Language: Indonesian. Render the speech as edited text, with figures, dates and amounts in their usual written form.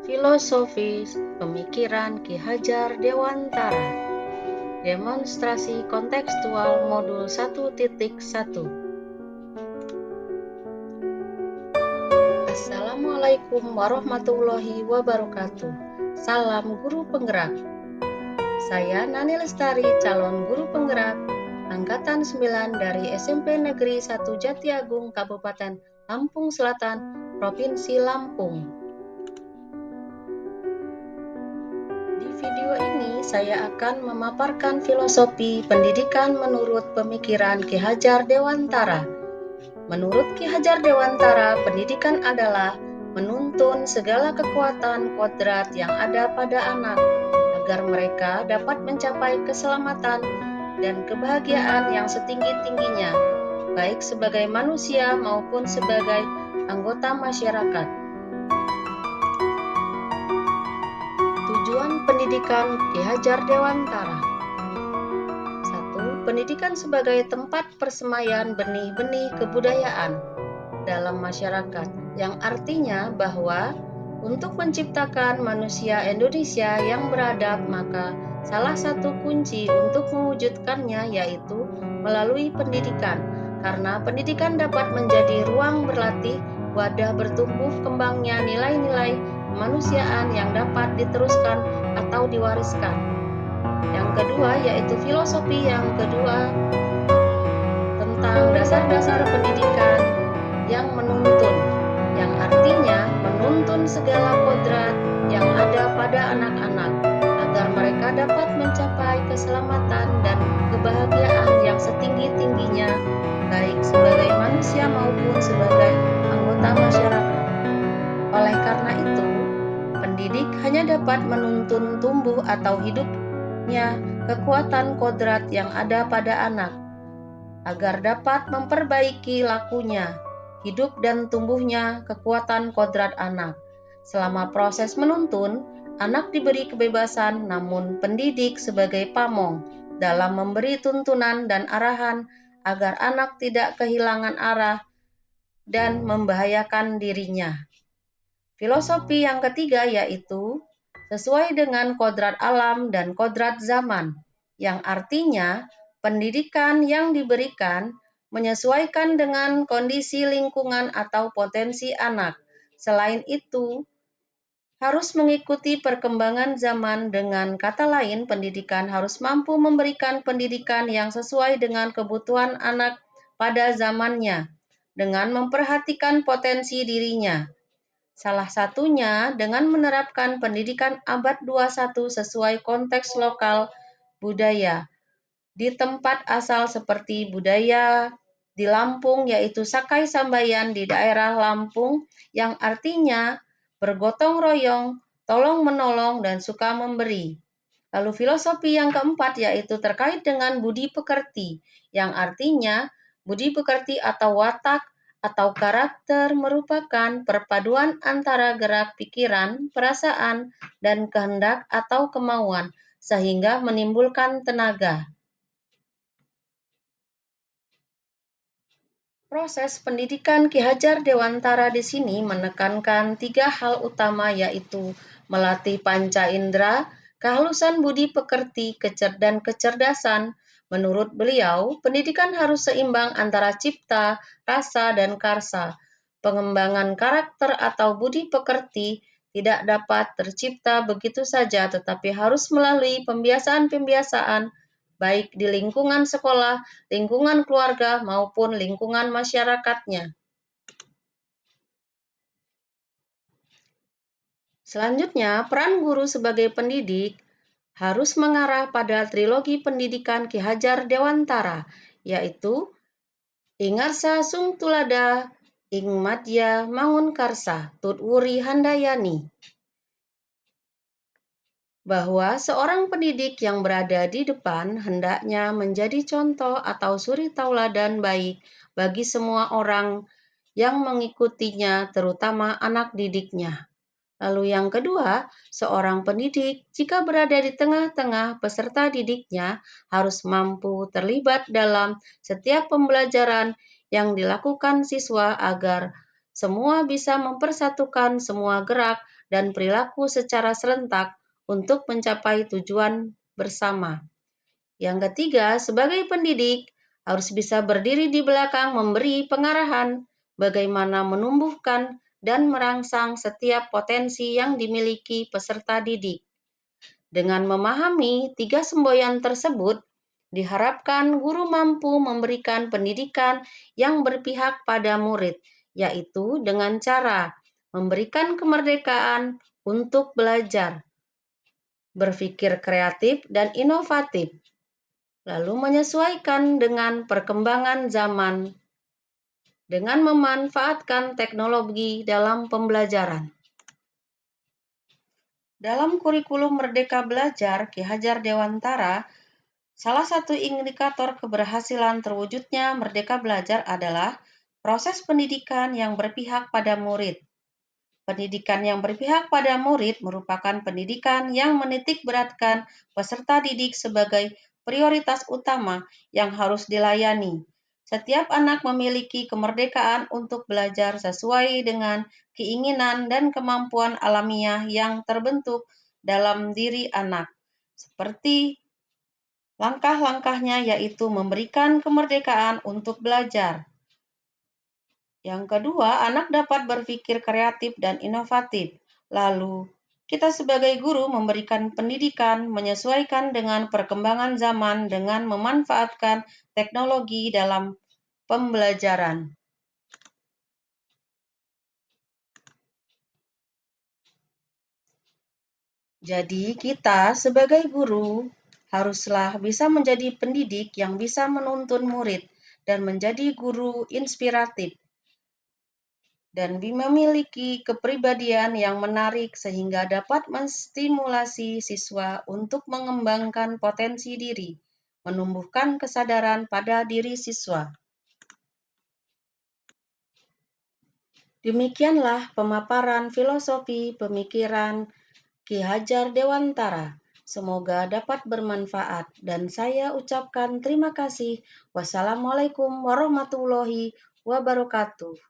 Filosofi Pemikiran Ki Hajar Dewantara. Demonstrasi kontekstual modul 1.1. Assalamualaikum warahmatullahi wabarakatuh. Salam guru penggerak. Saya Nani Lestari, calon guru penggerak angkatan 9 dari SMP Negeri 1 Jatiagung, Kabupaten Lampung Selatan, Provinsi Lampung. Di video ini saya akan memaparkan filosofi pendidikan menurut pemikiran Ki Hajar Dewantara. Menurut Ki Hajar Dewantara, pendidikan adalah menuntun segala kekuatan kodrat yang ada pada anak agar mereka dapat mencapai keselamatan dan kebahagiaan yang setinggi-tingginya, baik sebagai manusia maupun sebagai anggota masyarakat. Tujuan pendidikan Ki Hajar Dewantara. 1. Pendidikan sebagai tempat persemaian benih-benih kebudayaan dalam masyarakat, yang artinya bahwa untuk menciptakan manusia Indonesia yang beradab, maka salah satu kunci untuk mewujudkannya yaitu melalui pendidikan, karena pendidikan dapat menjadi ruang berlatih, wadah bertumbuh kembangnya nilai-nilai kemanusiaan yang dapat diteruskan atau diwariskan. Yang kedua yaitu filosofi yang kedua tentang dasar-dasar pendidikan yang menuntun, yang artinya menuntun segala kodrat yang ada pada anak-anak agar mereka dapat mencapai keselamatan dan kebahagiaan yang setinggi-tingginya, baik sebagai manusia maupun sebagai anggota masyarakat. Oleh karena itu, pendidik hanya dapat menuntun tumbuh atau hidupnya kekuatan kodrat yang ada pada anak, agar dapat memperbaiki lakunya, hidup dan tumbuhnya kekuatan kodrat anak. Selama proses menuntun, anak diberi kebebasan, namun pendidik sebagai pamong dalam memberi tuntunan dan arahan agar anak tidak kehilangan arah dan membahayakan dirinya. Filosofi yang ketiga yaitu sesuai dengan kodrat alam dan kodrat zaman, yang artinya pendidikan yang diberikan menyesuaikan dengan kondisi lingkungan atau potensi anak. Selain itu, harus mengikuti perkembangan zaman. Dengan kata lain, pendidikan harus mampu memberikan pendidikan yang sesuai dengan kebutuhan anak pada zamannya, dengan memperhatikan potensi dirinya. Salah satunya dengan menerapkan pendidikan abad 21 sesuai konteks lokal budaya di tempat asal, seperti budaya di Lampung yaitu Sakai Sambayan di daerah Lampung, yang artinya bergotong royong, tolong menolong, dan suka memberi. Lalu filosofi yang keempat yaitu terkait dengan budi pekerti, yang artinya budi pekerti atau watak atau karakter merupakan perpaduan antara gerak pikiran, perasaan, dan kehendak atau kemauan, sehingga menimbulkan tenaga. Proses pendidikan Ki Hajar Dewantara di sini menekankan 3 hal utama, yaitu melatih panca indera, kehalusan budi pekerti, dan kecerdasan. Menurut beliau, pendidikan harus seimbang antara cipta, rasa, dan karsa. Pengembangan karakter atau budi pekerti tidak dapat tercipta begitu saja, tetapi harus melalui pembiasaan-pembiasaan baik di lingkungan sekolah, lingkungan keluarga, maupun lingkungan masyarakatnya. Selanjutnya, peran guru sebagai pendidik harus mengarah pada trilogi pendidikan Ki Hajar Dewantara, yaitu Ingarsa Sung Tulada, Ing Madya Mangun Karsa, Tut Wuri Handayani. Bahwa seorang pendidik yang berada di depan hendaknya menjadi contoh atau suri tauladan baik bagi semua orang yang mengikutinya, terutama anak didiknya. Lalu yang kedua, seorang pendidik jika berada di tengah-tengah peserta didiknya harus mampu terlibat dalam setiap pembelajaran yang dilakukan siswa agar semua bisa mempersatukan semua gerak dan perilaku secara serentak untuk mencapai tujuan bersama. Yang ketiga, sebagai pendidik, harus bisa berdiri di belakang memberi pengarahan, bagaimana menumbuhkan dan merangsang setiap potensi yang dimiliki peserta didik. Dengan memahami tiga semboyan tersebut, diharapkan guru mampu memberikan pendidikan yang berpihak pada murid, yaitu dengan cara memberikan kemerdekaan untuk belajar, berpikir kreatif dan inovatif, lalu menyesuaikan dengan perkembangan zaman dengan memanfaatkan teknologi dalam pembelajaran. Dalam kurikulum Merdeka Belajar Ki Hajar Dewantara, salah satu indikator keberhasilan terwujudnya Merdeka Belajar adalah proses pendidikan yang berpihak pada murid. Pendidikan yang berpihak pada murid merupakan pendidikan yang menitikberatkan peserta didik sebagai prioritas utama yang harus dilayani. Setiap anak memiliki kemerdekaan untuk belajar sesuai dengan keinginan dan kemampuan alamiah yang terbentuk dalam diri anak. Seperti langkah-langkahnya yaitu memberikan kemerdekaan untuk belajar. Yang kedua, anak dapat berpikir kreatif dan inovatif. Lalu, kita sebagai guru memberikan pendidikan menyesuaikan dengan perkembangan zaman dengan memanfaatkan teknologi dalam pembelajaran. Jadi, kita sebagai guru haruslah bisa menjadi pendidik yang bisa menuntun murid dan menjadi guru inspiratif dan memiliki kepribadian yang menarik sehingga dapat menstimulasi siswa untuk mengembangkan potensi diri, menumbuhkan kesadaran pada diri siswa. Demikianlah pemaparan filosofi pemikiran Ki Hajar Dewantara. Semoga dapat bermanfaat dan saya ucapkan terima kasih. Wassalamualaikum warahmatullahi wabarakatuh.